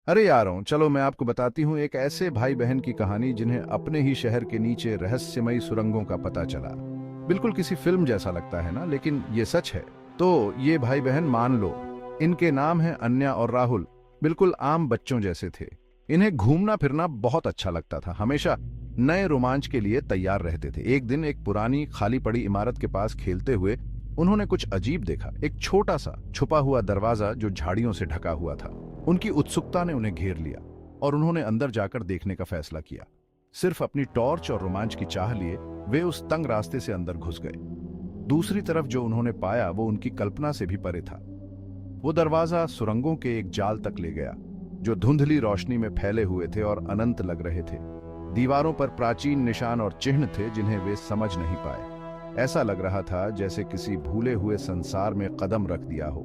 अरे यारों, चलो मैं आपको बताती हूँ एक ऐसे भाई बहन की कहानी जिन्हें अपने ही शहर के नीचे रहस्यमयी सुरंगों का पता चला। बिल्कुल किसी फिल्म जैसा लगता है ना, लेकिन ये सच है। तो ये भाई बहन मान लो, इनके नाम हैं अन्या और राहुल। बिल्कुल आम बच्चों जैसे थे। इन्हें घूमना फिरना बहुत अच्छा लगता था, हमेशा नए रोमांच के लिए तैयार रहते थे। एक दिन एक पुरानी खाली पड़ी इमारत के पास खेलते हुए उन्होंने कुछ अजीब देखा। एक छोटा सा छुपा हुआ दरवाजा जो झाड़ियों से ढका हुआ था। उनकी उत्सुकता ने उन्हें घेर लिया और उन्होंने अंदर जाकर देखने का फैसला किया। सिर्फ अपनी टॉर्च और रोमांच की चाह लिए वे उस तंग रास्ते से अंदर घुस गए। दूसरी तरफ जो उन्होंने पाया वो उनकी कल्पना से भी परे था। वो दरवाजा सुरंगों के एक जाल तक ले गया, जो धुंधली रोशनी में फैले हुए थे और अनंत लग रहे थे। दीवारों पर प्राचीन निशान और चिन्ह थे जिन्हें वे समझ नहीं पाए। ऐसा लग रहा था जैसे किसी भूले हुए संसार में कदम रख दिया हो।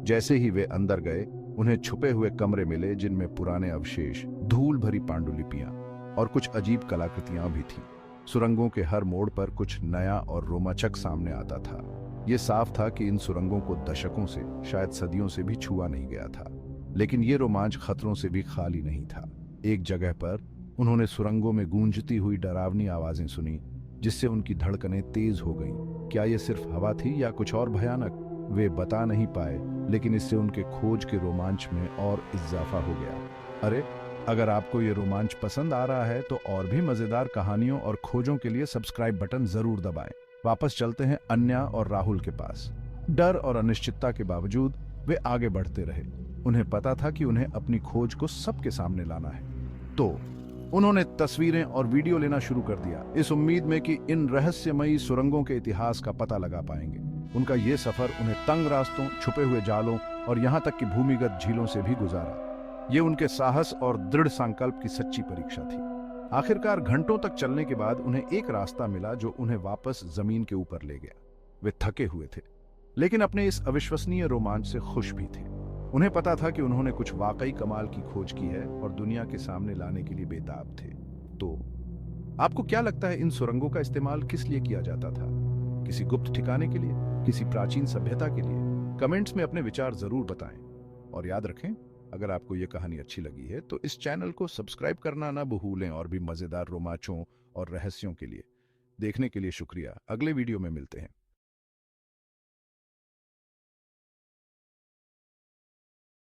जैसे ही वे अंदर गए, उन्हें छुपे हुए कमरे मिले जिनमें पुराने अवशेष, धूल भरी पांडुलिपियां और कुछ अजीब कलाकृतियां भी थीं। सुरंगों के हर मोड़ पर कुछ नया और रोमांचक सामने आता था। ये साफ था कि इन सुरंगों को दशकों से, शायद सदियों से भी छुआ नहीं गया था। लेकिन ये रोमांच खतरों से भी खाली नहीं था। एक जगह पर उन्होंने सुरंगों में गूंजती हुई डरावनी आवाजें सुनी, जिससे उनकी धड़कनें तेज हो गईं। क्या ये सिर्फ हवा थी या कुछ और भयानक? वे बता नहीं पाए, लेकिन इससे उनके खोज के रोमांच में और इजाफा हो गया। अरे, अगर आपको ये रोमांच पसंद आ रहा है तो और भी मजेदार कहानियों और खोजों के लिए सब्सक्राइब बटन जरूर दबाएं। वापस चलते हैं अन्या और राहुल के पास। डर और अनिश्चितता के बावजूद वे आगे बढ़ते रहे। उन्हें पता था कि उन्हें अपनी खोज को सबके सामने लाना है। तो उन्होंने तस्वीरें और वीडियो लेना शुरू कर दिया, इस उम्मीद में कि इन रहस्यमयी सुरंगों के इतिहास का पता लगा पाएंगे। उनका ये सफर उन्हें तंग रास्तों, छुपे हुए जालों और यहां तक कि भूमिगत झीलों से भी गुजारा। ये उनके साहस और दृढ़ संकल्प की सच्ची परीक्षा थी। आखिरकार घंटों तक चलने के बाद उन्हें एक रास्ता मिला जो उन्हें वापस जमीन के ऊपर ले गया। वे थके हुए थे, लेकिन अपने इस अविश्वसनीय रोमांच से खुश भी थे। उन्हें पता था कि उन्होंने कुछ वाकई कमाल की खोज की है और दुनिया के सामने लाने के लिए बेताब थे। तो आपको क्या लगता है, इन सुरंगों का इस्तेमाल किस लिए किया जाता था? किसी गुप्त ठिकाने के लिए, किसी प्राचीन सभ्यता के लिए? कमेंट्स में अपने विचार जरूर बताएं। और याद रखें, अगर आपको यह कहानी अच्छी लगी है तो इस चैनल को सब्सक्राइब करना ना भूलें। और भी मजेदार रोमांचों और रहस्यों के लिए देखने के लिए शुक्रिया। अगले वीडियो में मिलते हैं।